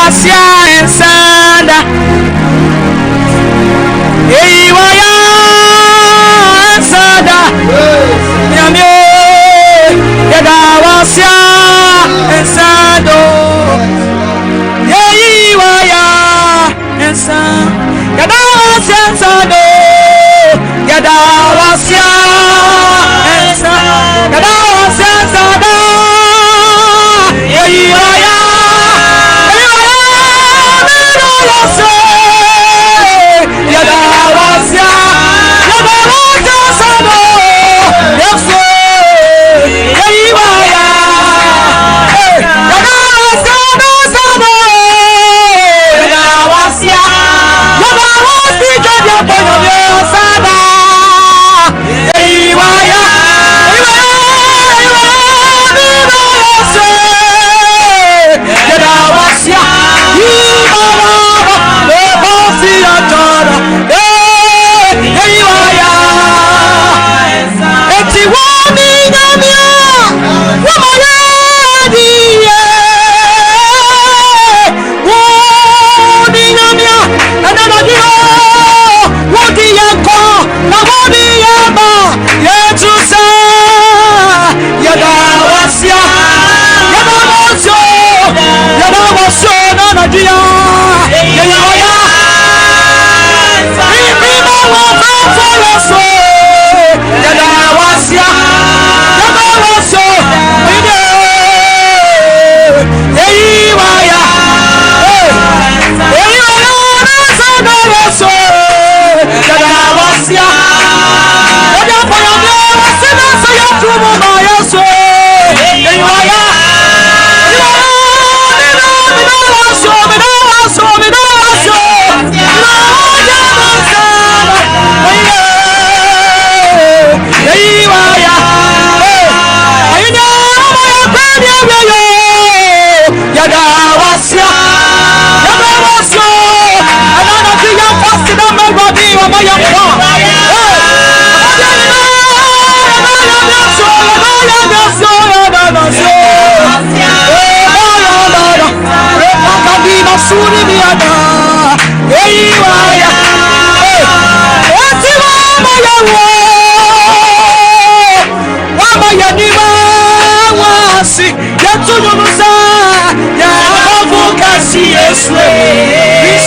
wasia ensanda eiwaya ensanda nyamyo yada wasia ensando eiwaya ensanda yada wasia ensando yada wasia ensanda yada wasia ensanda eiwaya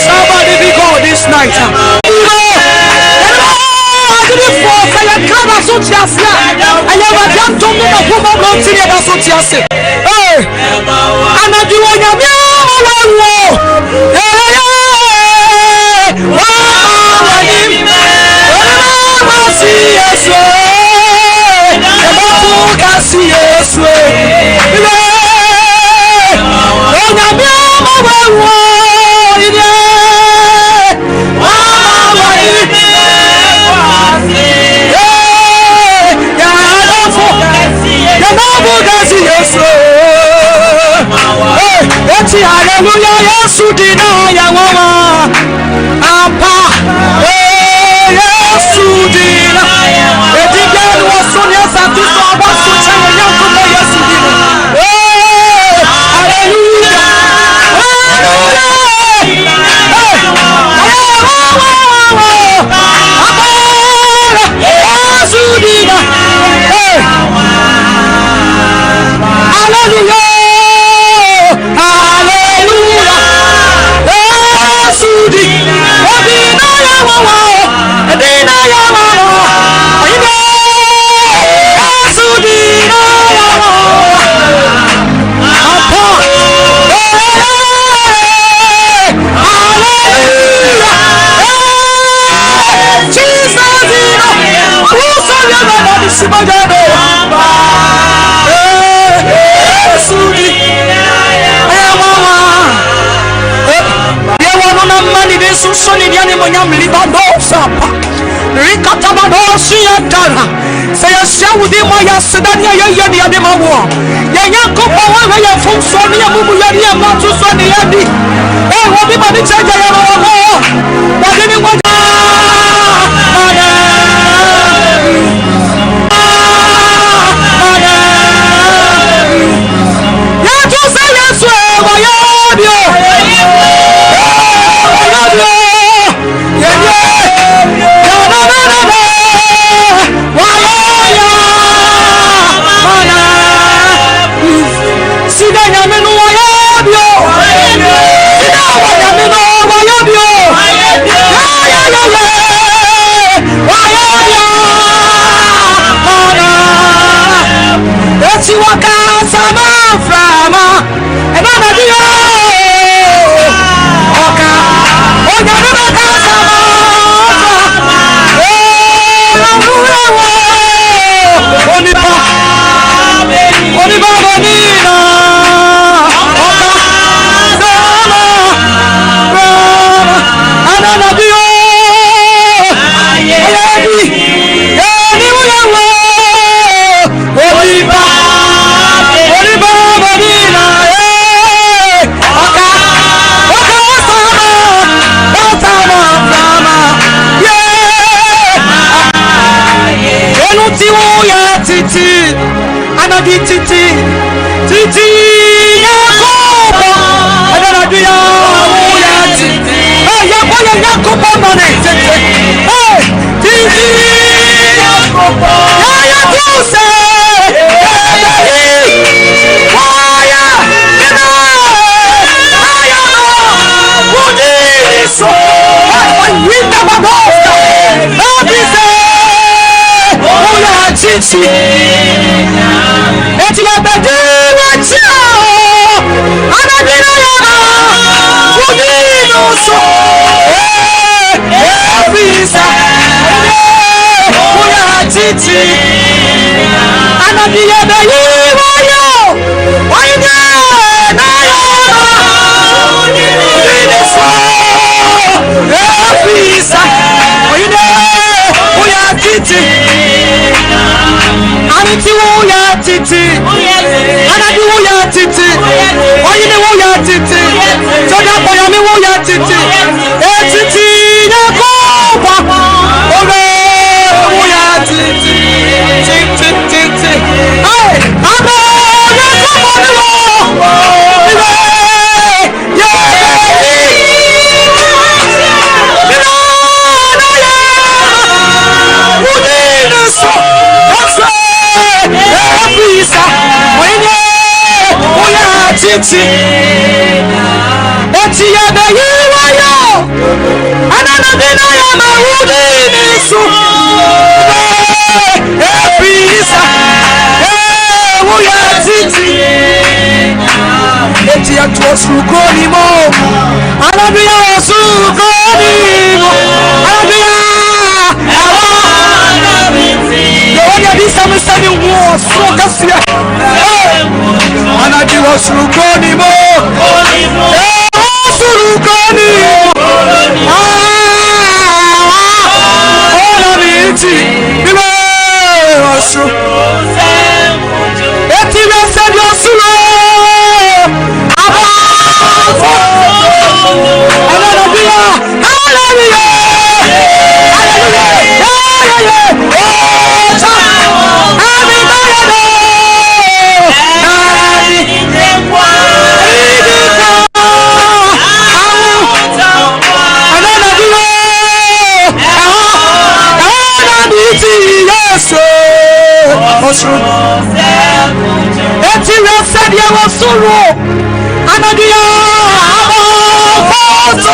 Somebody be God this night. Hallelujah, Yesu dina ya mama apa Yesu dina edige wasonya satu soba sucha ya kuma Yesu dina hallelujah Yesu dina hallelujah. Saya siang di maya sedanya ya dia di mawo. Yang kau bawa yang fungsi yang bubu yang dia macu suami yang di. Wabi bani caja yang mawo. Wabi ni wajah. Ya tu saya suami yang dia. si eti abedi wacha anadina ya udino so visa oya titi anadina beyi wayo oya na ya udino so visa oya titi aniti oya titi anadi oya titi oyine oya titi soda boya mi oya titi etiti na kopa oge oya titi titi titi ay abo na kopa ni wo titi eti ya da yiwa yo anana dina ya mahudi nisu episa uya titi eti ya tuosukoni mo anabia osukoni mo anabia yonya bisa msani uo sokasia anadi wasurukoni mo wasurukoni ona miti bime wasu eti bese diosuro abafo anadabia hallelujah eti we said ya wasuru anadia foto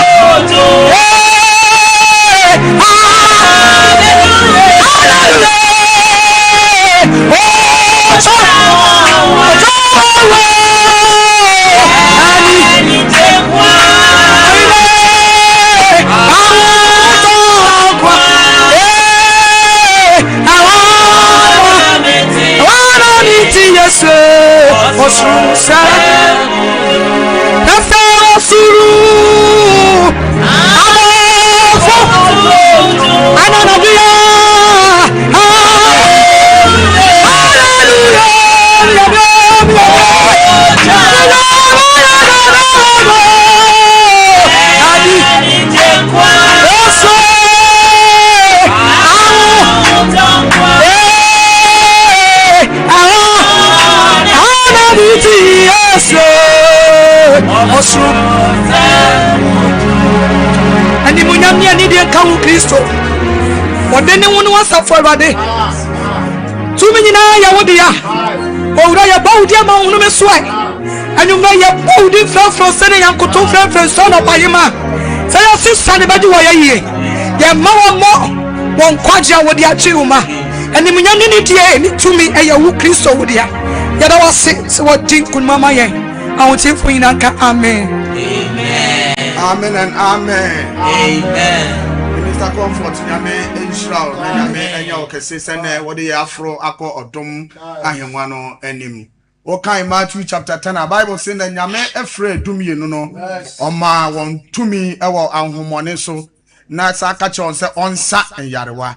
ani munyamia ni de kawo Kristo odene wonu wasafo Awurade tumi nyina ya wodi ya owura ya bawudi ama wonu mesoe anyumna ya bawudi frafro sene yankoto frafro so no payima se ya sisa ne badi wo ye ya ma wo mo won kwaje wodi a chiuma ani munyamia ni de ni tumi eya wu Kristo wodi ya ya da wase se wodi kun mama ye awutifo yina nka amen. Amen and amen. Amen. Minister Comfort, nyame Israel, nyame enya okese sene wode afro akọ odom ahemwa no anim. Okay, Matthew chapter 10, the Bible says that nyame efre dumie no no. Oma won tumi ewo ahomone so na saka chon se onsa enyarewa.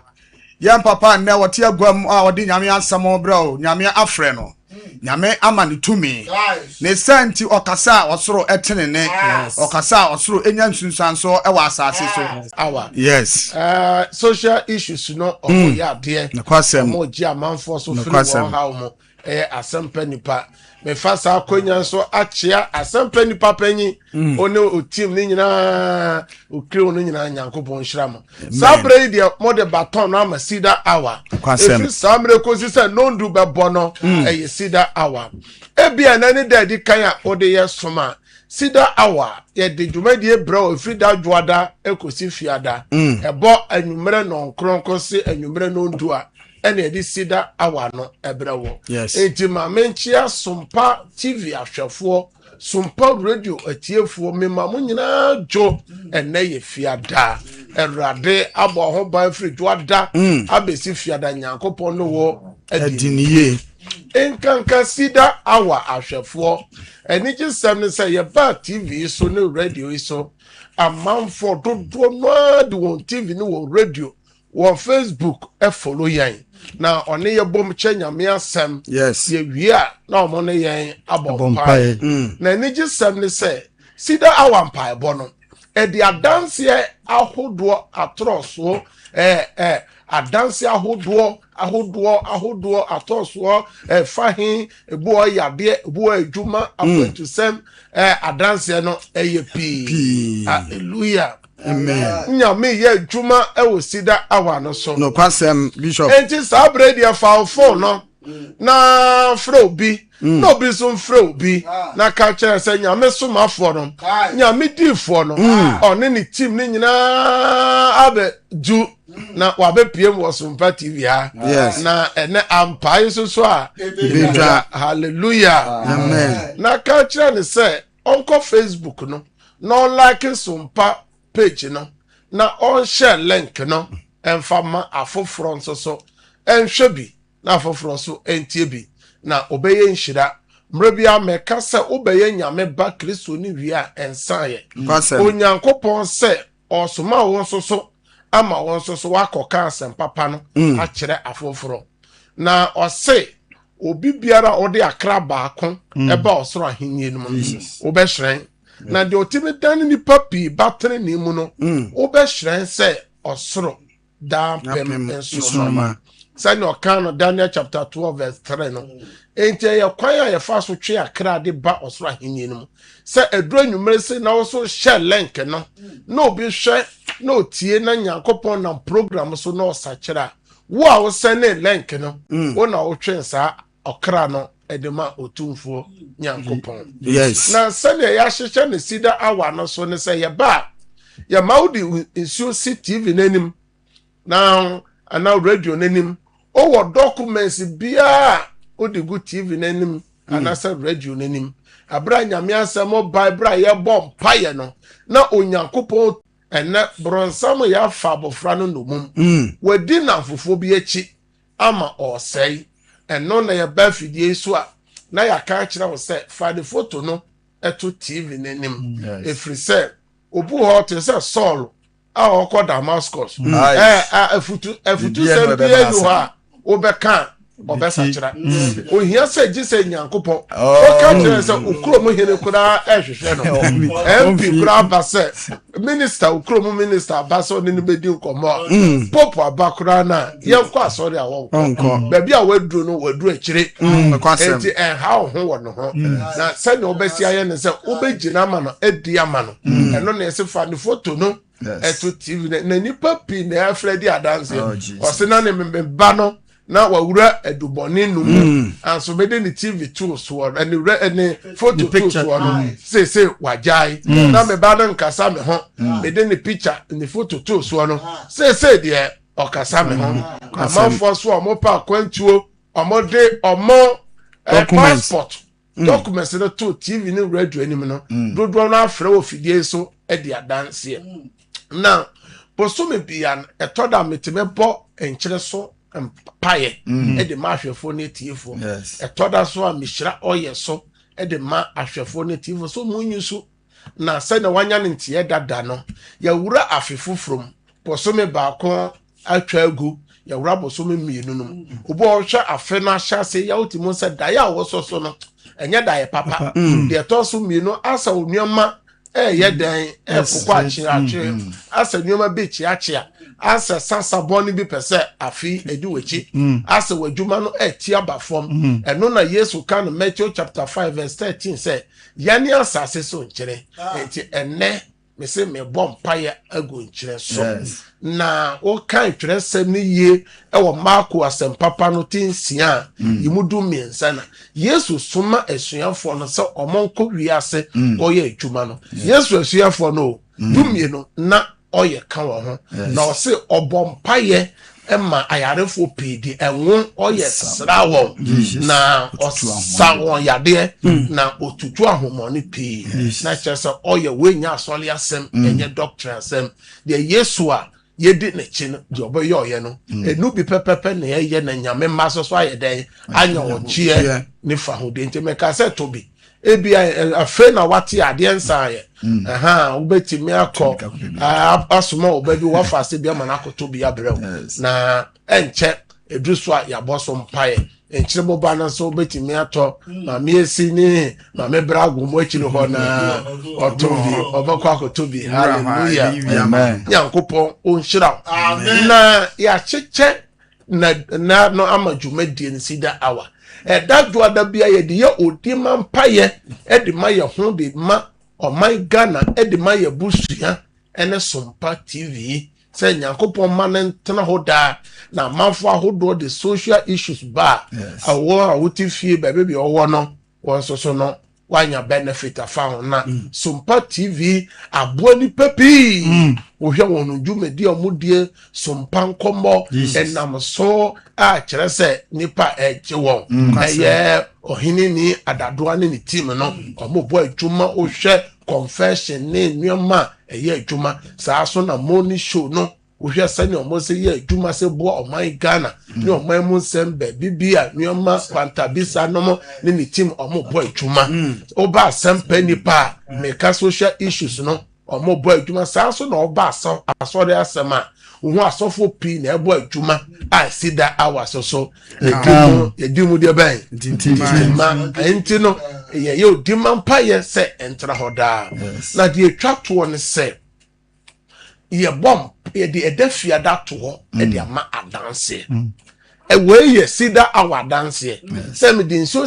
Yam papa na wote agwam a wode nyame asamo bro, nyame afre no. Nyame amani tumi ne santi okasa osoro etenene okasa osoro enya nsunsan so ewa asase so our yes social issues no oya de nakwasem oji amanfo so free how mo asempa nipa me fasa akonya so achia asempa nipa panyi one o team ni nyina o kire no nyina nyankopon hyiram sabre de mo de baton na ma Cedar hour if samre ko sise no ndu be bono Cedar hour ebia na ni de kan a o de yesoma Cedar hour ye de dwumadi ebra free da dwoada ekosi fiada ebo anwumre no nkronko se anwumre no ndu a ene di Cedar awa no ebrewo yes enti ma menchia Sompa TV ahwefo Sompa radio atiefo mema mo nyina jo ene ye fiada erade abo ho ban free dwada abesi fiada Nyankopon no wo adiniye enkanka Cedar awa ahwefo eni gisem ne say ye ba TV so ne radio so amanfo dodo no de won TV ne won radio won Facebook e follow yan na one ye bom chenyame asem yes ye wia na omo ne yen abompai na eni gisem ne say Cedar awa mpai bono e di adanse ahodo atroso adanse ahodo atoso fahin ebu yade ebu adwuma apontusem adanse no pi hallelujah amen nyame ye adwuma wo Cedar awa no so no kwasem bishop enti sabredi afalfo no na frobi no bi so frobi na ka kire se nyame somafo no nyame difo no one ni team ni nyina abe ju na wabe piem wo Sompa TV ha na ene ampai so a bidwa hallelujah amen na ka kire ne se onko Facebook no no like Sompa page no na on share link no enfama afoforo nso so enhwe bi na afoforo so entie bi na obeye nhira mre bia meka se obeye nyame ba Kristo ni wi a ensaye Onyankopon se osoma won so ama won so wakoka asem papa no a kire afoforo na ose obi biara ode akra baako eba osoro ahenni no obehweren na de otimi dan ni papi batre ni mu no obehweren se osoro da pem enso Sani okano Daniel chapter 12 verse 3 no enti ye kwan ya ye fa so twe akra de ba osoro ahenni no se eduro nwumere se na wo share link no na obi hwe na otie na Nyankopon na program so na osakira wo a wo sene link no wo na wo twe sa okra no edema otumfo Nyankopon yes na sene ya hyeche ne Cedar awa no so ne se ye ba ya maudi insu TV nanim na ana radio nanim o documents bia o de go TV nanim ana sa radio nanim abra nyame asemo Bible ye bom paye no na Onyankopon ene bronsam ya fa bofra no nomum wadi na fofo bi echi ama osei eno na ye ba fidie so a na ya ka kire wo se fa de photo no eto TV nanim efri se obu ho te se Saul a okọ Damascus afutu se bia no ha obeka obesachira ohia se gise Nyankopon o ka kire se okro mo hene kura ehwehwe no MP kura base minister okro mo minister base ni bedi nkomo popo abakura na ye kwa asori a won ba bia waduro no waduro akire enti ha ho wo no ho na se ne obesi aye ne se obegina ma no edi ama no eno na se fa ni photo no eto TV na nipa pi na afredi adanse o se na ne mbeba no na wawura eduboni num anso mede ni TV tools so any photo tools so say wajai na me ba no nkasa me ho mede ni picture ni photo tools so say de okasa me ho amanfo so omo pa kwantuo omo de omo passport documents no to TV ni radio anim no dodo na afre ofidie so e de adanse na posome bia etoda metemebo enkyere so paye e de ma ahwefo ne tiefo etoda so a mihira oye so e de ma ahwefo ne tiefo so munyusu na se na wanya ne ntie dada no ya wura afefofrom posome baako atwa agu ya wura posome mienu no obo ohwa afe na ahya se ya otimo se da ya wo so no enye da ye papa de toso mienu asa onuama ye dan kokwa achi asa nyoma bi chiachia asa sasa boni bi pese afi ediwechi asa wadwuma no etia bafom eno na Yesu kan Matthew chapter 5 verse 13 say yani asase so nkire enti enne me se me bom paye agu nkire so na o kan twere sem ni ye ewo Marko asem papa no tinsia yimudu miensa na Yesu soma asuafo no se omonko wiase oye adwuma no Yesu asuafo no dumie no na oye kan wo ho na o se obom paye Emma ayarefo pedi enwo oye sra wo na osa won yade na otutu ahomoni pi na kyerese oye wenya asole asem enye doctor asem de Yesu a yedi ne chi no de oboye oye no enu bi pepepe na ye na nyame maso so ayeden anya wo chie ne fa ho de nti meka se to bi ebi afe na wate ade nsa ye ubetimi akọ asoma obabi wafa se bia mana akoto bia brew na enche eduso a yaboso mpaye enchire boba na so ubetimi ato ma miesi ni ma mebrago mo achire ho na otobi obakọ akoto bi hallelujah amen yankopon onhira amen na ya cheche na no amajumadie ni Cedar hour dadwo ada bia ye de ye odima mpaye de ma ye ho de ma my Ghana edima ye busua ene Sompa TV se nyankopon manen tena hoda na manfo ahodo the social issues ba awo awoti fie bebe bi owo no wonso so no wanya benefit afa na Sompa TV abo ni pepi ohwe wonu dwumedi omudie Sompa nkomo enam so a kire se nipa eje won eye ohini ni adadoa ne team no omobo adwuma ohwe confession ne nyoma eye adwuma saa so na morning show no ohwe sani omose ye adwuma se bo oman Ghana ne oman mu sembe bibia nyoma kwantabisa no ne team omobo adwuma oba sempe nipa meka social issues no omobo adwuma saa so na oba asore asema wo asofo pi na ebo adwuma a Cedar hour so edimu de ben ma enti no ye odima mpaye se entra hoda na de atwa to ne se ye bom ye de edafia da to ho e de ama adanse e we ye Cedar hour adanse se me din so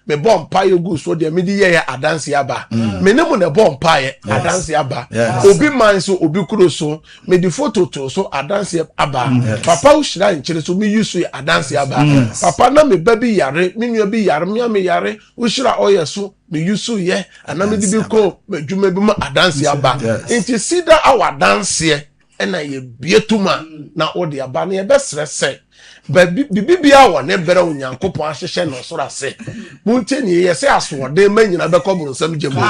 me bom paye gu so de me di ye adanse aba me ne mu ne bom paye adanse aba obi man so obi kuro so me di photo to so adanse aba papa ushira nchire so me use adanse aba papa na me baby yare me nua bi yare me yare ushira oye so me use ye ana me di bi ko me dwuma bi ma adanse aba nti Cedar hour adanse ena ye bietuma na odi aba na ye besre se bibia wo ne bere onyankopon ahyehye no soro ase muntie ni ye se asode manyina be koburu nsam gemu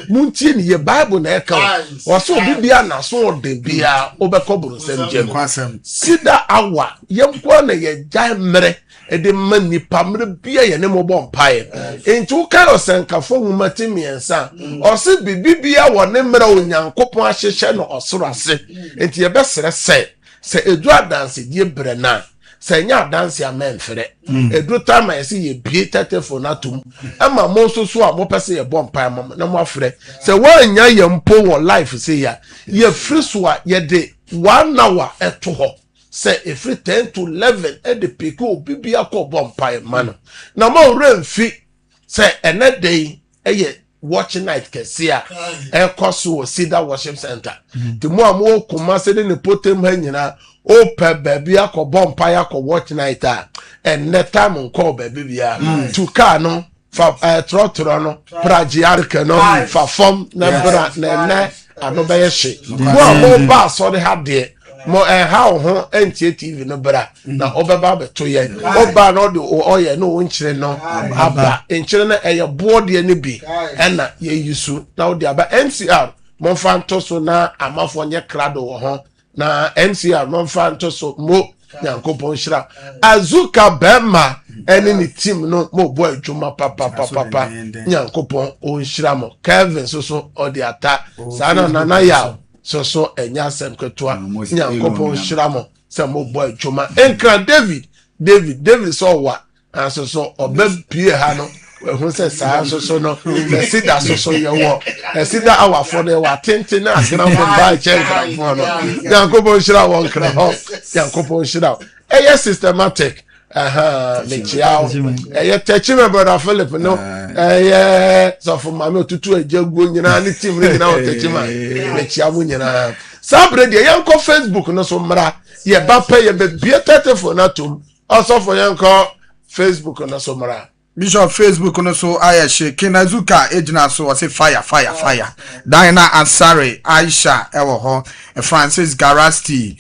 muntie ni ye bible na eka wo so bibia na so de bia obekoburu nsam gemu Cedar hour ye nkwa na ye gya mmere ede mani pamre bia ye ne mobo mpae enti wo kai osenkafo nwumati miensa o se bibia wo ne mmere onyankopon ahyehye no osoro ase enti ye besere se edu adanse die bre na senya dance amen fere edu time esi ye bie tetefo na tum ama mo so a mo pese ye bom pa na mo afre se wanya ye mpo wo life se ya ye free so a ye de 1 hour eto ho se every 10 to 11 e de piko bibia ko bom pa man na mo remfi se ene dey eye watch night kesia e koso Cedar worship center ti mo am kuma se de ne potem ha nyina o pe baby akobom pa yakọ watch night and net time nko baby bia to car no fa trotro no prajiarke no fa form na bra na ano be hye mo ba so de ha de mo ha ho entie TV no bra na obeba beto ye oba no de oye no nkyire no aba nkyire na eye board ne bi na ye yusu na odi aba NCR mo fa ntoso na amafo nye krado wo ho na NCR non fan to so mo nyankopon hira azuka bema ene ni team no mo bo adwuma papa nyankopon o hira mo Kevin so odi ata sana nana ya so enya sem ketua nyankopon hira mo se mo bo adwuma enkra David so wa so obepie ha no who says so no Cedar so ye wo Cedar hour for the wa tente na asira for buy check for no yankopon shira won kra ho yankopon shira systematic me chiao techi me brother Philip no so for mama otutu ajagu nyina ni team ni nyina techi ma me chiao nyina sabre de yanko Facebook no so mra ye ba pay ye be bia telephone atum also for yanko Facebook no so mra Bishop Facebook no so ayeshe Kenazuka ejina so say fire. Diana Ansari, Aisha ewo ho, Francis Garasti,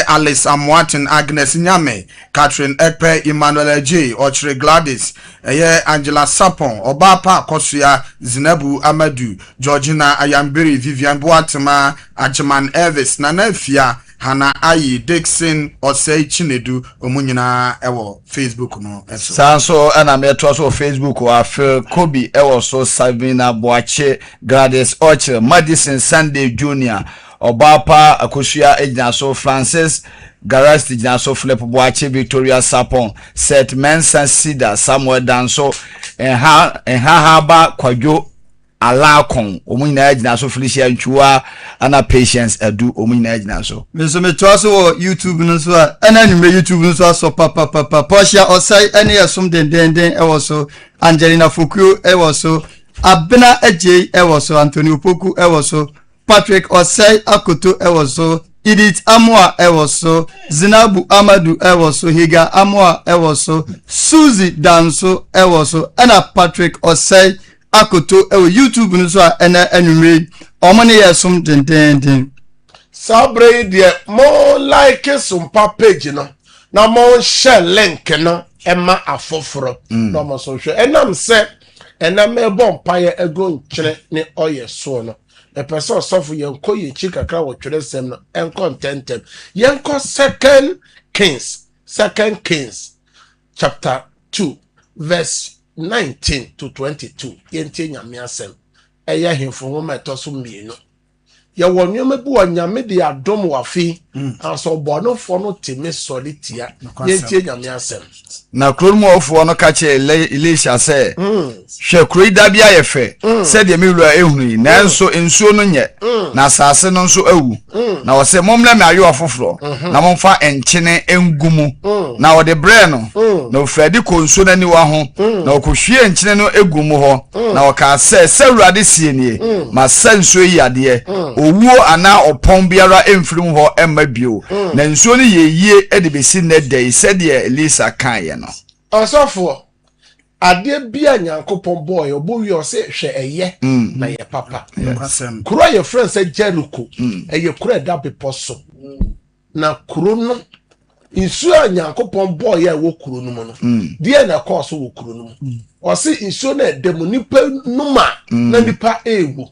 Alice Amwatin, Agnes Nyame, Catherine Ekpe, Emmanuel J, Ochre Gladys, Angela Sapon, Obapa Kosuya, Zinebu Amadu, Georgina Ayambiri, Vivian Boatema, Ajaman Elvis, Nanefia, Hana Ayi, Dixon, Osei Chinedu, Omunyina ewo Facebook no. Sanso ana metro so Facebook wa Phil Kobe ewo so Sabina Boache, Gladys Ochre, Madison Sunday Jr. Obapa Akosia ejina so Francis Garasti ejina so Philip Boache, Victoria Sapon, Seth Mensa Cedar, Samuel Danso, Haba Kwajo Alakon, Omina ejina so Felicia Nchua, ana Patience Edu, Omina ejina so. Meso metro so YouTube no so ana ni YouTube no so papa Portia Osai any asum den ewo so Angelina Fuku ewo so Abena Eje ewo so Anthony Opoku ewo so Patrick Osai Akoto ewo so Edith Amwa ewo so Zinabu Amadu ewo so Higa Amwa ewo so Suzy Danso ewo so ana Patrick Osai Akoto ewo YouTube no so ana anumre omone yesum den Sabre de mo like Sompa page no na mo share link no ema afoforo no mo so hwe enam se enam e bom paye ego nkyere ne oye so no e person sofu yenko ye chi kakra wo twere sem no enko tentem yenko second kings chapter 2 verse 19 to 22 yentie nyame asem eya hemfo ho metoso mienu ya wonwema bi wanyame de adom wafi aso bonofo no teme solitia yentie nyame asem na kromu ofo no kache Elisha se hwe kroida bia ye fe se de mewura ehunu nanso ensuo no nye na asase no nso awu na wo se momle me ayo afoforo na momfa enkyene engumu na wo de bre no na ofradi konsuo nani wa ho na okohwie enkyene no egumu ho na wo ka se sewurade sienie ma sansuo yi ade owuo ana opon biara emfirim ho emma bio na nsuo no yeyie e de besi na dai se de Elisa kan ye no asofo ade bia nyankopon boy obowi o se hwe eye na ye papa kuro ye friend se Jericho eye kuro da beposo na kuro no insu nyankopon boy ya wo kuro no mo no die na course wo kuro no mo o se insu na demo nipa numa na nipa ewu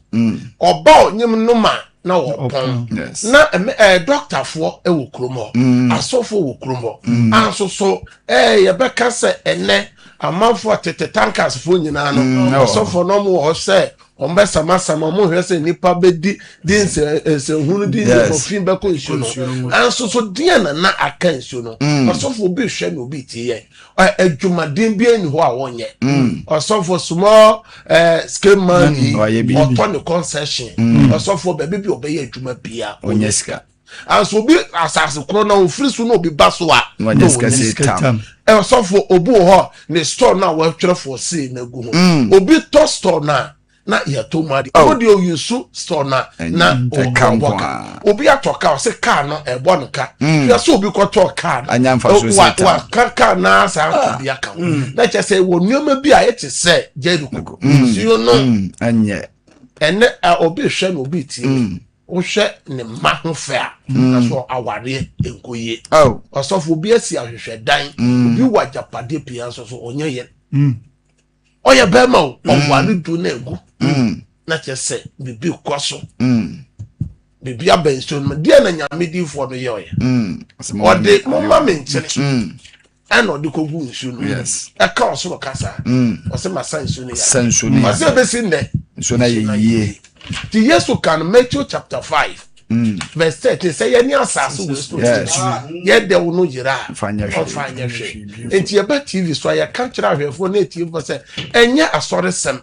oba onyem numa na wopon na doctor fo wo kuro mo asofo wo kuro mo anso so ye beka se ene amanfo tete tankers fo nyina no asofo no mo ho se ombe sama mo hwese nipa bedi din se hunu din for fin be ko nsu no anso so din na aka nsu no asofo bi hwe no bi tie adwumaden bi ani ho a wonye asofo small scale money oto ne concession asofo be bi obeye adwuma bia onye sika anso bi asase kro na ofiri so no bi baso a onye sika se tam asofo obu ho ne store na wa twere for say na gu ho obi to store na ya to madi odi o yusu store na obi atoka o se car no ebo no ka ya so obi ko to car anyamfa so se wa car na sa to bia ka na che se wo nyoma bi a yete se Jericho you know anye ene obi hwe no obi tie o hwe ne ma ho fe a na so aware enkoye osofo obi asi ahwehwe dan obi wa japade pia so onye ye oya bema o wari du na egu na chese bibi kwaso bibi abenson ma dia na nyame difo no ye oya ode mama menchene ano de kogu nsu no e ka oso kasa o se ma sansu ne ya sansu ne o se be sin ne nsu na ye ti Yesu kan Matthew chapter 5 verse 30 say ye ni asaso we so ye de wo no yira fanya hwe enti ye ba TV so ya kan kira hwefo na TV say enye asore sem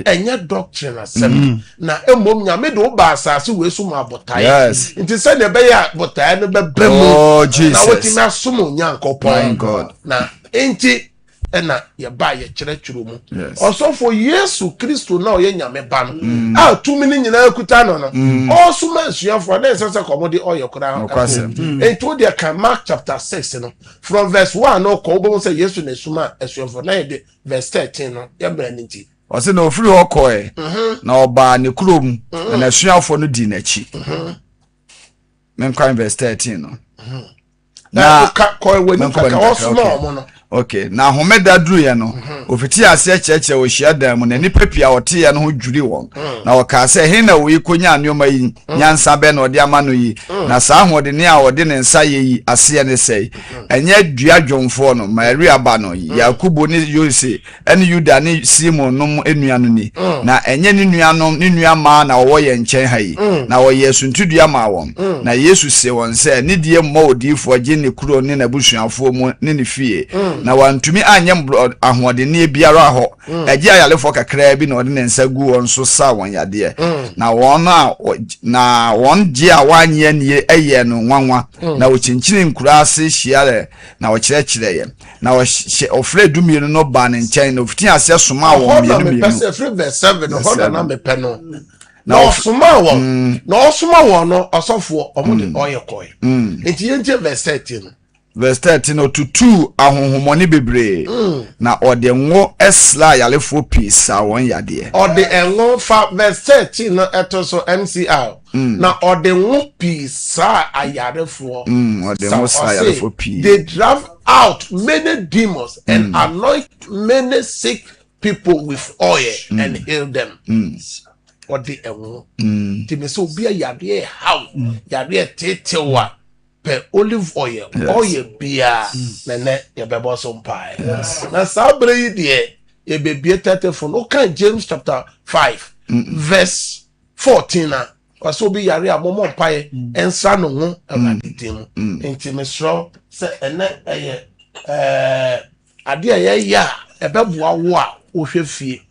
enye doctrine asem na emom nyame de wo ba asaso we so ma botae enti say ne be ya botae no be bemu na woti na somo nyankopon na enti ena ye ba ye kyerɛkyerɛ mu ɔsɔfo Yesu Kristo na ɔyɛ nyame ba no a tumi ni nyina akuta no no ɔsoma asuafo na ɛsɛ sɛ kɔmode ɔyɛ kora ɛnto de ka Mark chapter 6 no from verse 1 no kɔ wo sɛ Yesu na suma asuafo na yɛ de verse 13 no yɛ bra ne nti ɔsɛ na ofiri hɔ kɔɛ na ɔbaa ne kurom na asuafo no di n'akyi menkwan verse 13 no na kɔɛ wani ka ɔsoma ɔmo no okay na homeda duru ye no ofiti ase kyerɛkyerɛ wo hia dan mu na nipa pia wɔte ye no ho dwuri wɔn na wɔka sɛ he na wo yi konya anoma yi nyansa bɛ na ɔde ama no yi na saa hode ne a ɔde ne nsa ye yi ase ne sɛ ɛnyɛ dua dwomfo no Maria ba no Yakubu ne Yose ɛne Yuda ne Simon nom enua no ni na ɛnyɛ ne nuanom ne nua ma na wɔwɔ ye nkyɛn ha yi na wɔyɛ suntudua ma wɔn na Yesu se wɔn sɛ ne die mmɔ odifo gye ne kuro ne nabusuafo mu ne ne fie na wantumi anyem ahode ne biara ho eje ayalefo kakra bi na ode ne nsa gu won so sa won yade na won je a wanye ne eye no nwanwa na wo chinchini nkura ase hiare na wo kyerɛkyerɛ ye na wo ofre dumie no ba ne nkyɛn na ofiti ase soma won bienu verse 7 no hoda na mepɛ no na osoma won no osofo omode oyɛ kɔɛ enti yente verse 13 verse 13 to 2 ahonhomoni bebre na ode ngo esla yalefo pisa won yade ode ngo fa verse 13 no eto so MCR na ode ngo pisa ayarefo ode ngo sa yalefo pi they drive out many demons and anoint many sick people with oil and heal them ode ngo timi so bia yade how yade tetewa olive oil bia nene ye bebo so mpa na sabre yi de ye bebie tetefo no kan James chapter 5 verse 14 na waso bi yare amomo mpa ye ensa no ho abaditim enti mesro se ene eye ade ye ya ebeboa wo a ohwe fie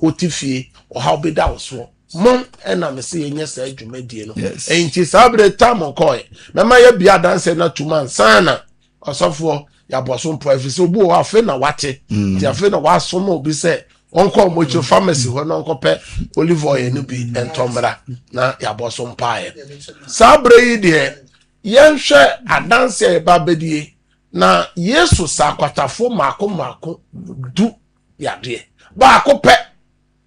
otifie o ha obeda wo so mom ena me se yenye sa adwumadie no enti sabre tam koy mema ya bia danse na tuma sana osofo ya boso mpo afise obu wa afe na wate ti afe na wasom obi se onko mocho pharmacy ho na onko pe olive oil no bi entombra na ya boso mpae sabre yi de yenhwe adanse e babedie na Yesu sakwatafo mako du ya de ba ko pe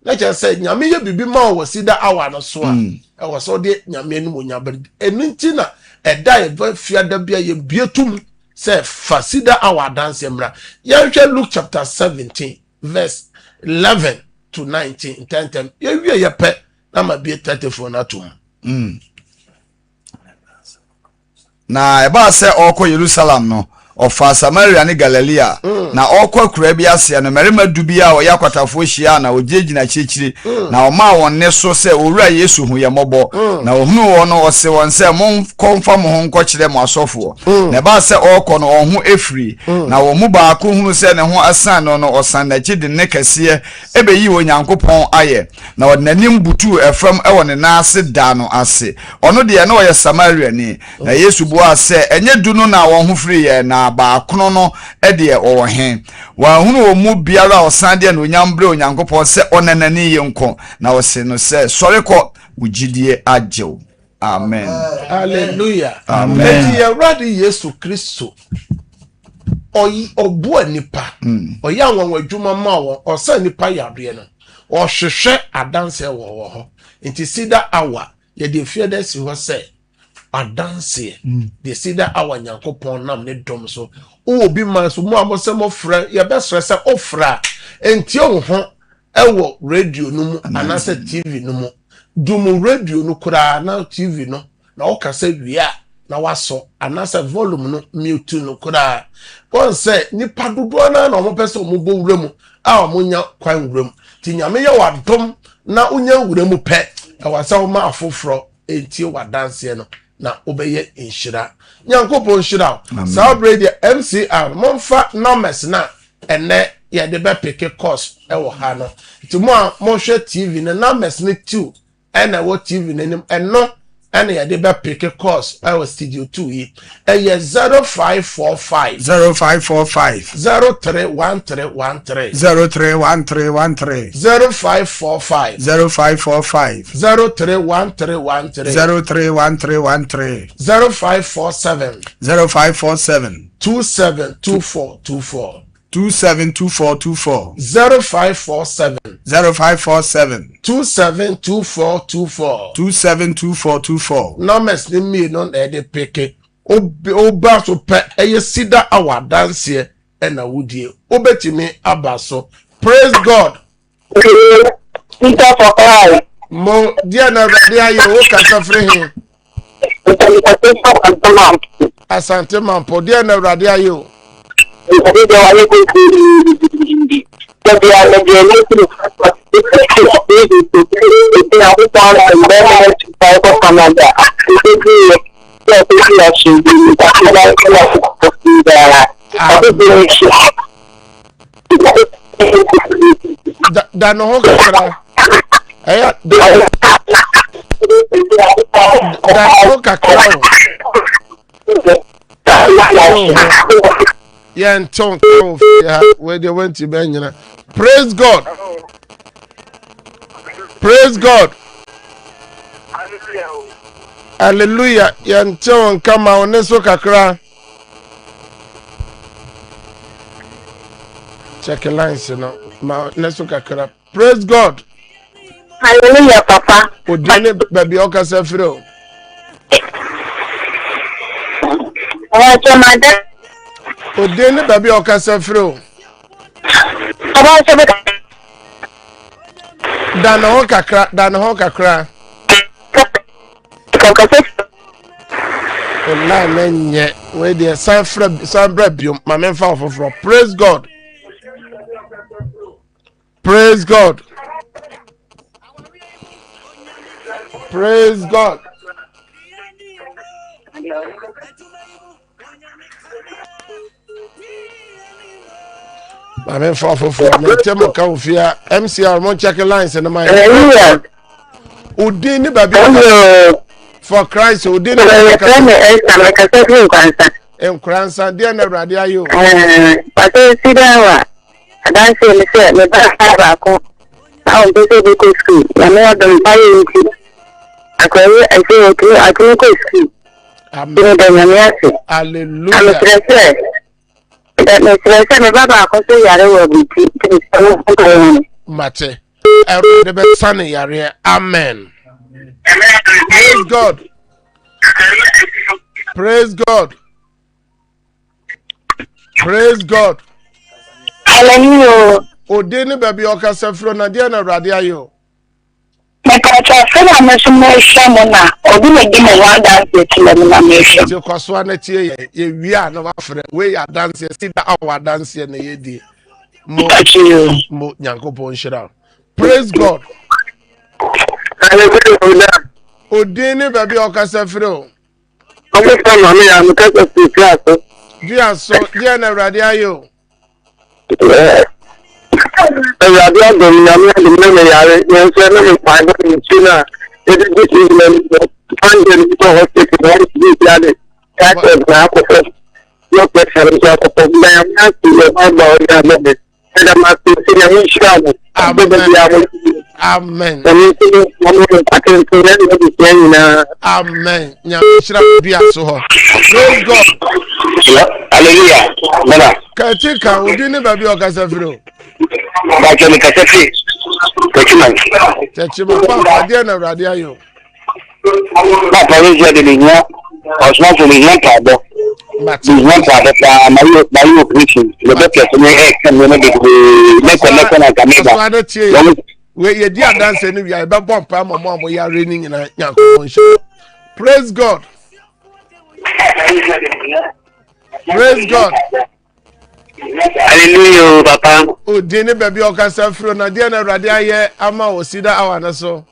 na je say nyame ye bibi ma wo Cedar hour no so a e wo so de nyame anu onyabere enunti na eda ye fiada bia ye bietum say fa Cedar hour dance mra ye hwe Luke chapter 17 verse 11 to 19 10 ye wie ye pe na ma bie 34 na tum na eba se okọ Jerusalem no ofa Samaria ne Galilea na okwa kura bi ase no merima dubia o yakwatafo hia na ogegina chichiri na oma won ne so se owura Yesu hu ye mobo na ohunu wo no ose won se mon konfa mo ho nkokire mo asofo na ba se okọ no ohun efri na wo mu ba ko hunu se ne ho asan no osan na chidi ne kase ebeyi wo Nyankopon aye na odnanim butu efam e won na ase da no ase ono de na wo ye Samaria ni na Yesu bo ase enye du no na won hu fri ye na ba kono no ede o he wa hunu o mu biara o sande na onyambre Onyankopon se onanani ye nko na o se no se sori ko ugidie ajew amen hallelujah amen eti Awurade Yesu Kristo obu anipa oya wanwa adwuma ma wo osa nipa yade no o hwehwe adanse wo ho enti Cedar hour ye de fiada si ho se adanse de Cedar hour Nyankopon nam ne dom so obi man so mu amosem ofra ye be stress ofra enti o ho ewo radio no mu anase TV no mu dum radio no kura na TV no na o kasa wia na waso anase volume no mute no kura won say nipa dodo na na o pese o mu bo wura mu a o nya kwan wura mu ti nyame ye wadom na unya wura mu pe e wasa o ma afoforo enti wadanse no na obeye inshira Nyankopon shira sabre de MCR monfa numbers na ene ye de be pick course e wo ha no ti mo a mo hwe TV na numbers ne 2 ena wo TV nanim eno and ya de be pick a course I was studio 2 yi 0545 031313 031313 0545 031313 0547 272424 272424 0547 272424 272424 numbers ni me no na de peke oba so pe eye Cedar our dance here na wudie obetimi aba so. Praise God. Mo dia na radia ye o kasa free him asante mampo dia na radia ye o da no ho kakra eya da ho kakra yeah and tongue where they went to ben. Praise God. Praise God. Hallelujah. Yeah and tongue come out neso kakra. Check the lines, you know. Ma neso kakra. Praise God. Hallelujah, Papa. Odine baby oka sefro. Odine baby oka sefro. Dana ho kakra. Ola menye we dey san brebium ma menfa ofofro. Praise God. Praise God. Praise God. Amen for me temo ka ofia MCR mo check lines in my Udini baby for Christ udini em kransa dia na awrade ayo Pato Cedar adan se me ba ko aun be se ko school ya me odon pa yin akwai ase ko school amen hallelujah that me baba ko so yare wo biti mate the best son yare amen. Praise God. Praise God. Praise God. Hallelujah. Odeni baby okasa fro na dia na awrade ayo. Me ka cha fela me so me hwemo na obi me gi me wa dance ti me na me hwemo. Je kwaso na tie ye wi na wa fre we ya dance Cedar our dance na ye di. Mo Nyankopon shira. Praise God. Hallelujah. Odeni baby okasa fro. Omo fa ma me ya me ka so class. Dia so dia na awrade ayo. Radio dominam de me yare yen se me pa ni china e de me find the hospital di yare ka na ko yo pe ser ya ko me na ti le ba ya me da ma ti se ya ni shamo amen amen nya shira bia so ho. Praise God. Hallelujah. Baba Katika udini baby okasa fro. ba ke me ka se Chechima pa dia na awrade ayo. Ba pa ni je de ni osmo fo ni yan pa bo Mate ni yan pa pa mario preaching le be ke ni kan ni de le ko na kameda so ada tie we ye dia dance ni wi e be bom pa mo yare ni nyina Nyankopon shira. Praise God. Praise God. Hallelujah, Papa. Odini baby okasa fro na dia na awrade aye ama o Cedar awa na so.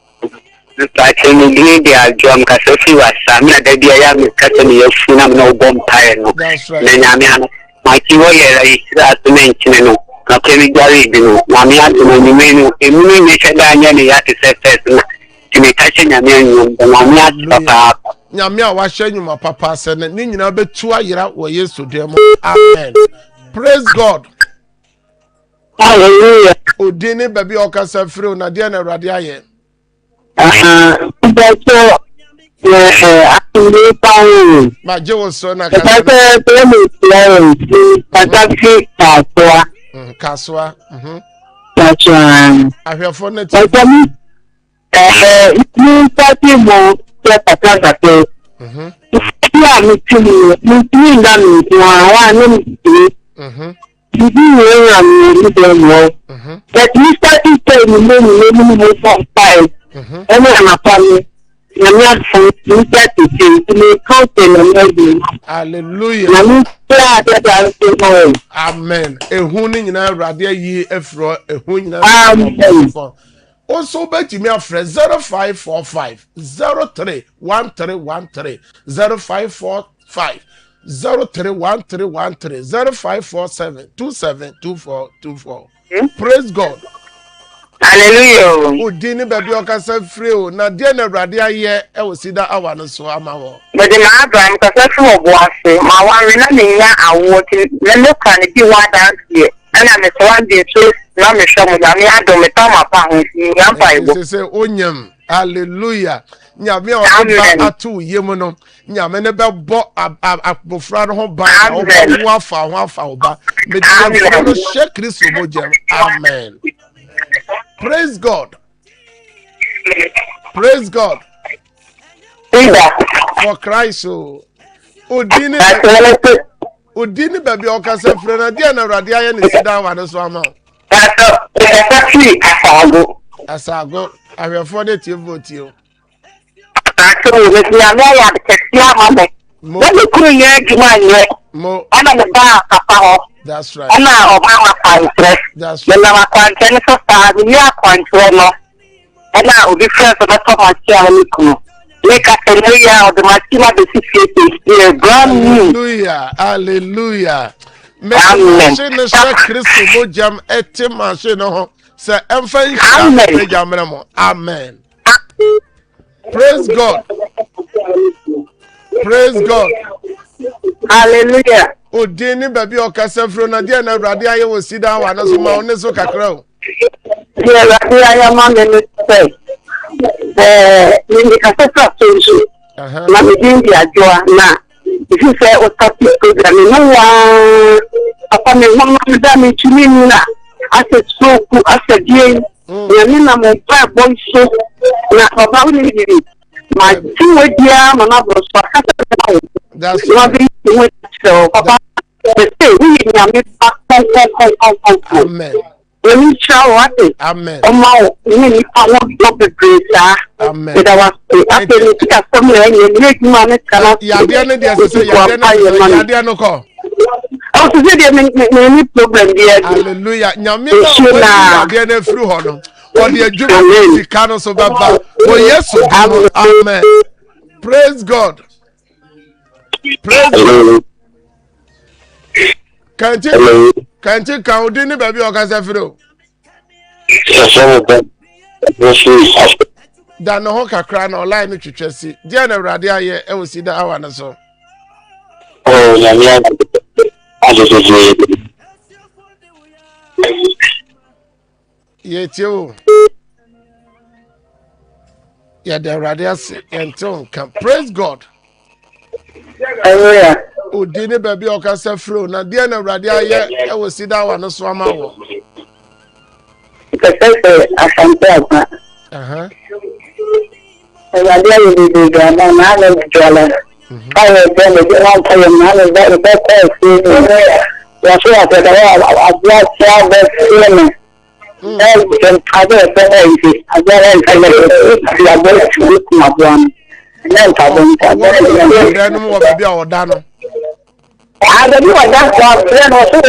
Pato ni ni dia jom ka so fi wasa mi da dia ya mi ka ni ya funa na bom tire no. That's right. Na nyame ano. Ma ki wo ye ra ira to men chine no. Na ke mi gari bi no. Na mi atu no ni menu. Emu ni che da nya ni ya ti se na. to me catching a million, and I'm not papa. Nyamia wa shenyuma papa sene ni nyina betu ayira wo Yesu demo. Amen. Praise God. Hallelujah. Odini baby okasa free na dia na Awurade aye. That's Ma je wo so na kaswa. Kaswa. That's Ahwefo na ti. You party mo papa. Yeah, me too. Me that me you but you started telling me for 5. And I'm a family. I'm not you get to me counting. Hallelujah. I'm glad that I'm Amen. Ehuni nyina Awurade yi efro ehuni nyina. Amen. Also bet me a friend 0545 031313 0545 031313 0547 272424. Praise God. Hallelujah. Udini baby okasa free o na de na Awurade aye e wo Cedar awa no so ama wo. But the Abraham kasa so boase ma wan na nya awoti na me kan bi wa dance here. And I'm one day so na me show mo na me adom me ta ma pa ho si nya pa ibo. Say onyam. Hallelujah. Nyame o ba atu yemu no. Nyame ne be bo abofra no ho ba o ho afa oba. Me di no she Kristo mojem. Amen. Praise God. Praise God. For Christ. Odini baby okasa free na dia na Awurade aye ne Cedar wa no so ama. Asago ahwefo de tie vote o. Mo. That's right. That's Hallelujah. Hallelujah. Machine na Kristo mojam ete machine ho se emfa nhia jamre mo. Amen. Praise God. Praise God. Hallelujah. Odini baby okasa fro na dia na Awurade aye wo Cedar wa na so ma one so kakra o. Yeah, I am on the say. In the Castle Station, I'm in the Joa now. If you say what topic program, no one upon the woman damage to me now. I said, so, I said, Jane, Yanina, my 5 boys, so not about it. My 2 dear, my mother was that's loving so, Papa, we Amen. Amen. Amen. Amen. Hallelujah. Amen. Praise God. Praise God. Can't you count in the baby or Casafro? Dan no hoka crown or line to Chelsea. Diana Radia, I will see the hour and so. Oh, yeah. Yet you. Yeah, the Radias and tongue can praise God. Hallelujah. O dini baby o kasa fro na dia na Awurade aye e wo Cedar wa no so ama wo. Asante apa. Awurade aye di na na le jola. Aye de le wan pa na le da ko si. Ya so ate da abla sia be filme. Kan ade pe ai agora ele ya bo su ma bon. Na ta bon ta. Ya no mo baby a oda no. I don't know that one. Then also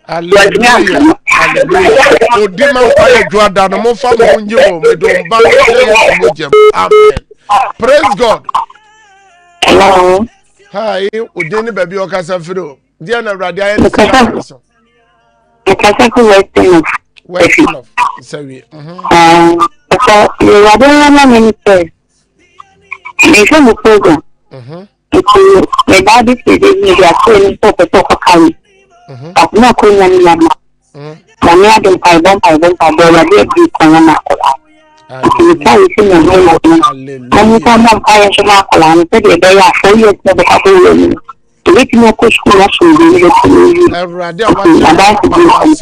Hallelujah. Hallelujah. Odima fire Jordan mo fa mo nje mo me do ba mo jem. Amen. Praise God. Hello. Hi, Udini baby Okasafiro. Dear Radia and Sister. Western of sorry. So you are the minister. It's a program. The daddy said you are saying to carry. But no Korean. Many of them I don't dollar be Korean. You can't see the name of them. When you come on fire to Makolan, they are 4 years to the couple. To make no question, Radia, what's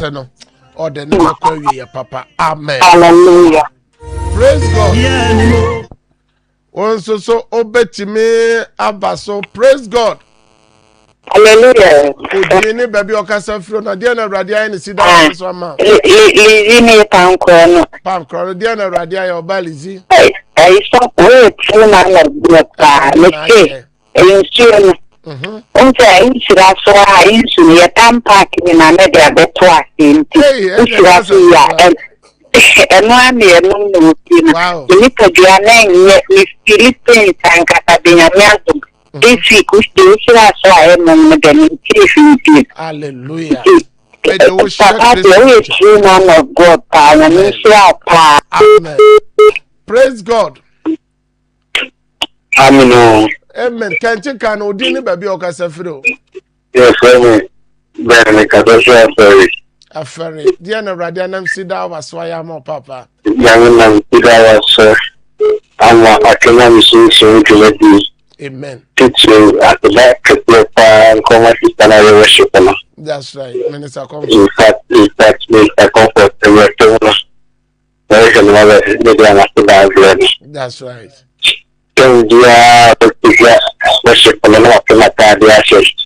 or the never call you, Papa. Amen. Hallelujah. Praise God. Also, so obey me, Abba. So praise God. Hallelujah. Udini baby Okasafiro. Na Diana Radia and Cedar. So ma. Lizzie Palm Corner. Palm Corner. Diana Radia your balizi. I saw where let's say, and okay, should I saw I used to be a time parking in a media better in and one year, no, wow. You need to be a name, yet Miss Philippines and Catalina. This week, we still saw I am on the hallelujah. Man of God, Amen. Praise God. Amen. Amen. Can't you can Udini baby Okasafiro? Yes, amen. Then Kadosha sorry. Aferi. Diana Radia nam Cedar was why I'm a papa. Young man, Cedar was I'm a Kenyan musician to let me Amen. teach you at the back of the commercial and worship. That's right. Minister comes. In fact, make a comfort to your tongue. There is another lady. That's right. Worship on the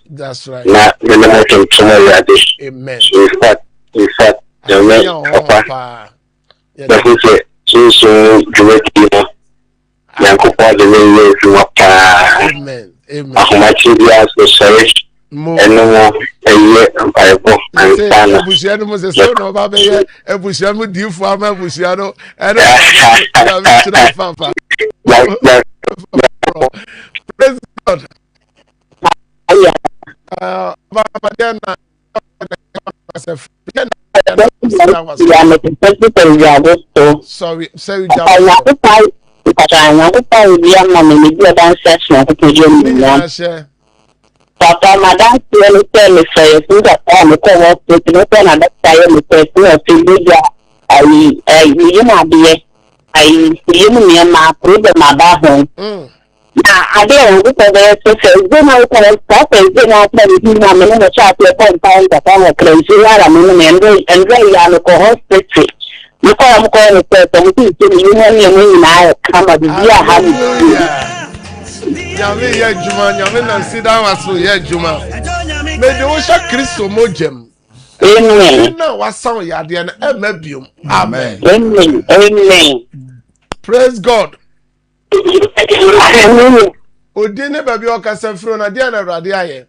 That's right. not the tomorrow. Amen. In fact, the man, Papa, the who said, so directly, Yankopa, the way you are. Amen. Amen. Ahomachibia, the sorry, and no more a year and Bible and Sana. Busiano was a son of Abbey, a Busiano, dear farmer, Busiano, and Papa. Praise God. Sorry, sorry, Papa, madam, tell me, say, you got all the co-op, you know, another time, you see my problem about home. I didn't look at the exercise. Then I can stop and then I tell you, I'm in a chat with one time that I'm a crazy, I'm in and very hospital. Look, I'm calling it, you know, I come at the Hallelujah. Yami ya juma, yami na Cedar waso ya juma. Me de wo sha Kristo mojem. Amen. Na wasan ya de na emabium. Amen. Amen. Amen. Praise God. Hallelujah. Odine baby Okasafiro na dia na Awurade aye.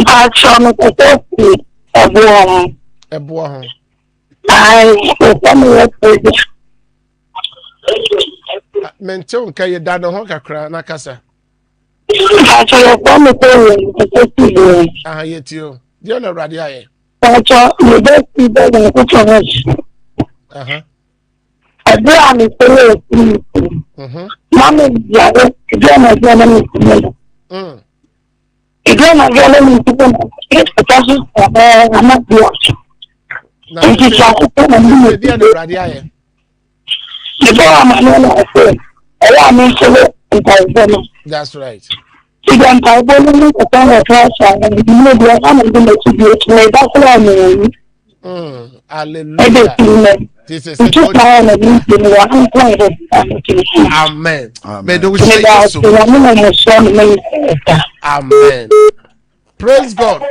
Action to Ebo ho. Mente unka ye da no ho kakra na kasa. Ah yetio. Dia na Awurade aye. Aha. That's right. Hallelujah. This is it. Amen. Amen. Praise God.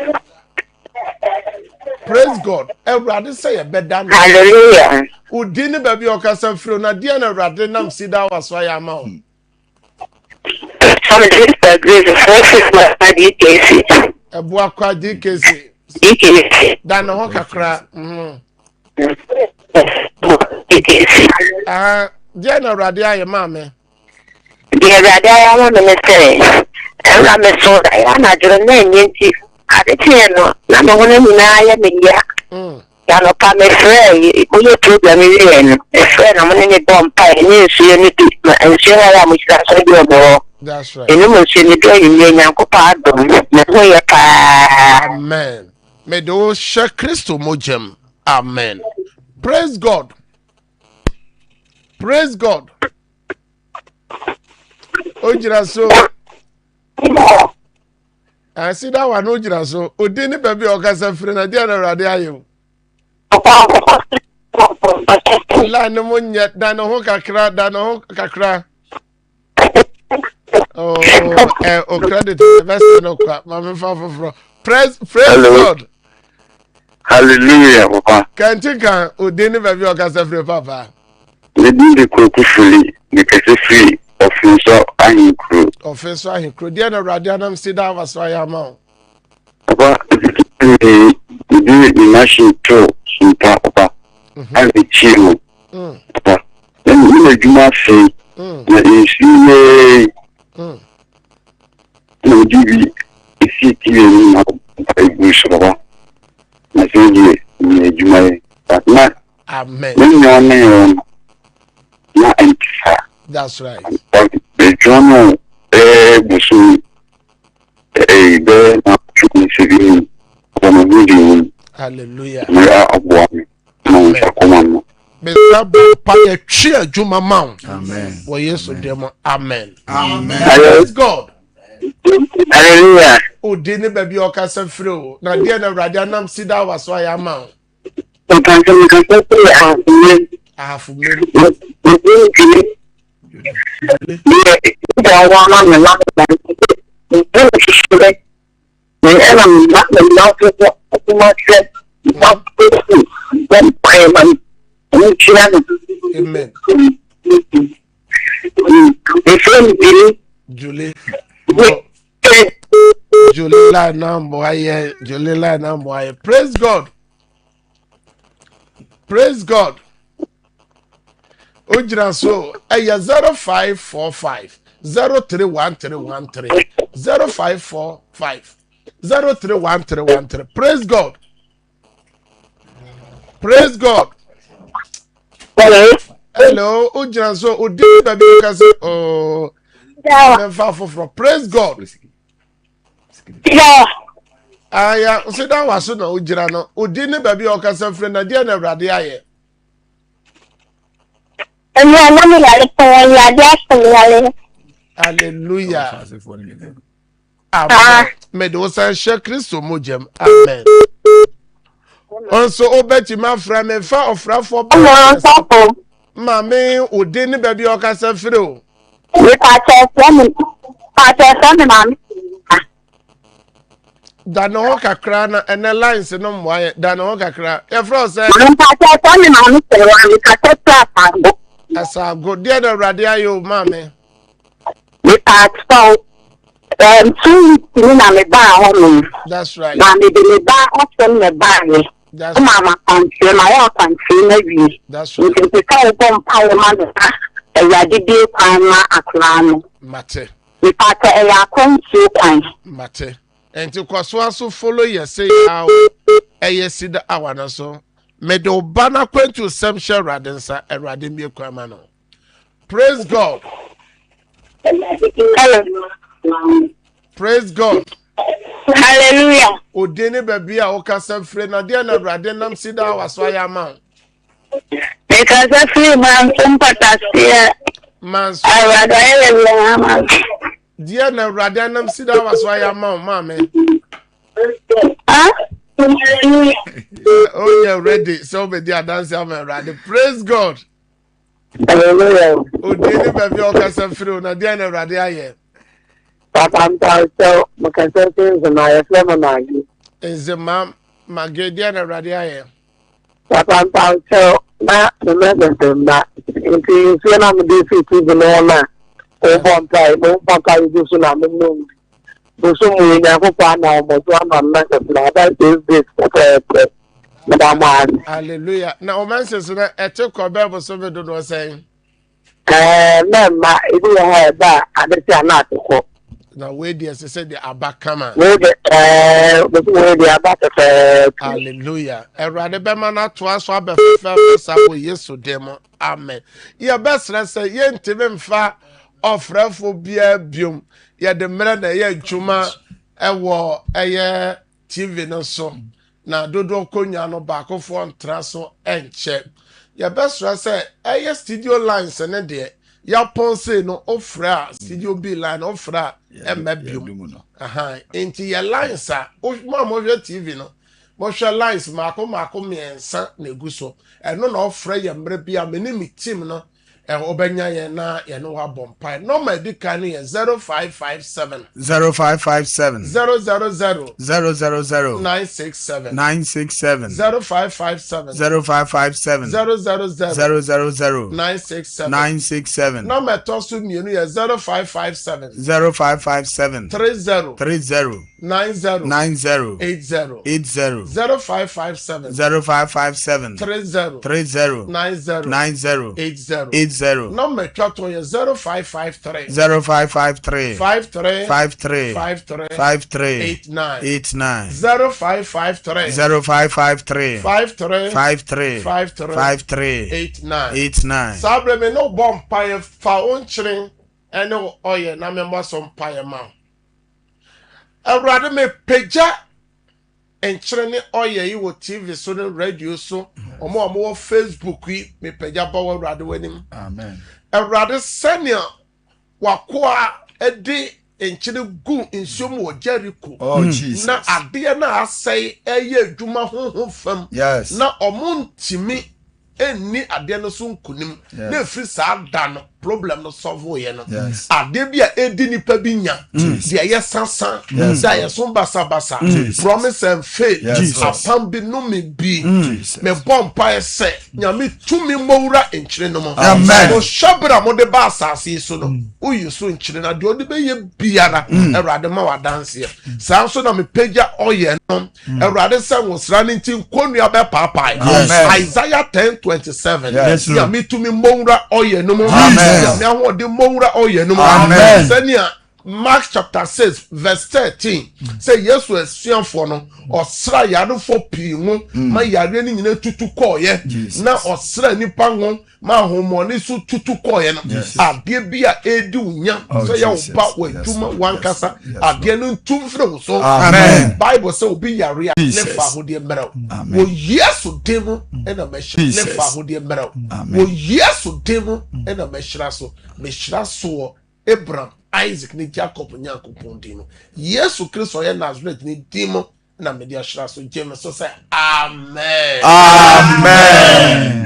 Praise God. Everybody say a bed down. Hallelujah. Udini baby Okasafiro na dia na Awurade nam Cedar waso ya ma o. Some disagree. The first is my DKC. Ebu akwa DKC. Dan ho kakra. DKC. Dia na Awurade aye ma me. deɛ Awurade ayɛ ama me ne sɛ ɛwura me so ɛyɛ anadwo na ɛnyɛ nti ade kyee no na me ho no nyinaa yɛ me ya yanɔpa mefrɛ woyɛ program wieɛ no mefrɛ na mo ne ne bɔ mpa ɛnyɛ nsuo no di ma nsuo no a mohyira so de ɔbɔɔ ɛnom nsuo no bi ayɛwie Nyankopɔn adom me ho yɛ paa. Amen. May those share Christo mojem. Amen. Praise God. Praise God. Ojira so. I see that one ojira so. Odini baby okasa free na dia na rade ayo. La no munya da no ho kakra. Oh, credit the best no kwa. Mama fa. Praise God. Hallelujah, Papa. Can't you can Odini baby okasa free papa. The beauty free, because free offense and crew. Offense and crew. Dear Radianum Cedar was why I'm out. Papa, the machine too, Papa. And the chill. Papa. Then you do not say, that is you. No, you see, you by wish, Papa. I say, you may, but not. Amen. Your name. That's right. The journal, hallelujah. Amen. Amen. Amen. Praise God. Hallelujah. Oh, didn't baby or cassa fro. Now, dear Radianum Cedar was why I'm out. I have Amen. Julie line boy. Praise God. Praise God. Ojira so aya 0545 031313 0545 031313. Praise God. Praise God. Hello. Ojira so odi baby ka say oh from praise God. Aya so that was so na ojira no odi ne baby o ka say friend na dia na Awurade aye. Hallelujah. Amen. May the Lord share Christo mojem. Amen. Also, obeti ma fra me fa ofra for Mame odeni baby okasa fire o. Da no ho kakra na ene lines no mwaye da no ho kakra. E fra say asa go dear the radio ayo mame. We are so 2 weeks in a bar. That's right. Na me de bar often me bar. That's Mama country, my country maybe. That's right. You can come power man. Radide kwama aklano. Mate. We pata eya konsu kwan. Mate. Enti kwaso so follow you say how Cedar awana so. Me do bana kwentu semshe radensa erade mi kwama no. Praise God. Praise God. Hallelujah. Odene baby a okasa free na dia na brade nam Cedar waso ya man. Because a free man Sompa Man. Dia na brade nam Cedar waso ya man mame. Oh yeah, ready. So be dia dance am ready. Praise God. Hallelujah. Odene baby okasa free na dia na brade aye. Papa so makasete my flama magi. Enzema magedia na radio aye. Papa so na remember na into so na me dey fit to no na. O bon time you so na me no. So mo nya ko pa na mo so na na that is this Madam. Hallelujah. Na o man says na ete ko Bible so be do no say. Mema, ibu ya heba, adesi anatu ko. Na we dey say the abakama. We the abata. Hallelujah. Erade be ma na to aso abefefe sabo Yesu demo. Amen. Ye best say ye ntime mfa ofrefo bia biom. Ye de mre na ye adwuma ewo eye TV no so. Na dodo konya no baakofo ntra so enche. Ye best say eye studio lines ne de ya ponse no ofra studio B line ofra emabio aha enti ya lines a ma mo hwe TV no mo hwe lines mako miensa na eguso eno na ofra ya mre bia me ni mi team no obenya ye na ye no wa bompai no ma dika no ye 0557 0557 000 000 967 967 0557 0557 000 967 967 no ma tosu mienu ye 0557 0557 30 30 90 90 80 80 0557 0557 30 30 90 90 80 80 no ma twato ye 0553 0553 53 53 53 53 89 89 0553 0553 53 53 53 53 89 89 sabre me no bompa fa onchire ene oye na me mboso mpaye ma awurade me peja enchire ne oye yi wo TV so ne radio so omo wo Facebook yi me peja ba awurade wanim Amen. awurade senia wakoa edi enchire gu nsuom wo Jericho Oh Jesus. na ade na asai eye adwuma honhom fam Yes. na omuntimi enni ade no so nkunim na efiri saa da no problem no solve ye no Yes. ade bia edi nipa bi nya de ye sansan da ye so basa promise and faith apam bi no me bi me bompa ese nyame tumi mowura enchire no mo Amen. o shabra mo de ba asase so no uyi so enchire na de odi be ye biara erade ma wa dance ye saa so na me pagya oye no erade se wo sra ne ntin konua be papai Isaiah 10:27 nyame tumi mowura oye no mo me ahode mowura oye no mo senia Mark chapter 6 verse 13 say Yesu esuafo no osra yare fo pingu ma yare ni nyina tutu koye na osra nipa ngo ma homoni so tutu koye no ade bia edi unya so ya oba waduma wankasa ade no ntumfre wo so Amen. Bible say obi yare a ne fa hode mmerɛw wo Yesu demu ena mehye ne fa hode mmerɛw wo Yesu demu ena mehyira so Abraham Isaac ni Jacob nyankopon din no Yesu Kristo ye Nazareth ni dimo na media shira so James so say amen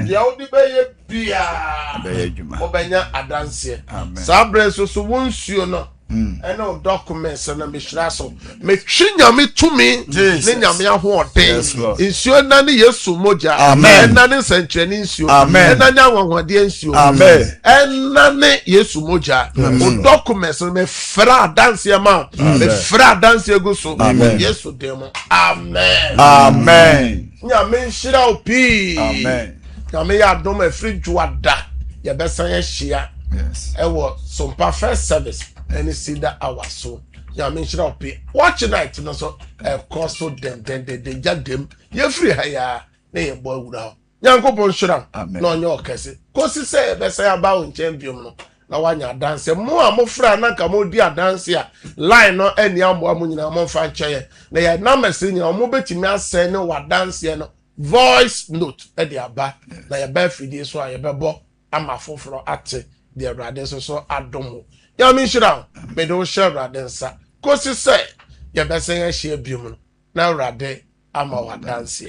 ya odi be ye bia Be ye dwuma. obenya adanse sabre so wonsuo no ene documents na me shira so me twinyame tumi ne nyame ahoɔden nsuo na ne Yesu moja na ne sentreni nsuo na nya wanwade nsuo na ne Yesu moja o documents me fra dance ma me fra dance go so Yesu demo amen nyame shira opi nyame ya dom afri juada ya besan ya hia ewo Sompa first service any Cedar hour so nyame shira opi watch night no so cost so dem jadem ye free ha ya na ye boy wura nyankopon shira na onye okese kosi se besan ya ba on champion no na wanya dance mo a mo fra na ka mo di dance a line no eni ambo amu nyina mo fa ncheye na ya na message nyina mo betimi asɛ ne wa dance no voice note e di aba na ya ba fidie so a ya bebo ama foforo ate de awrade so adomo ya mi shira me do share awrade nsa kosi se ya besen ya hia biom no na awrade ama wa dance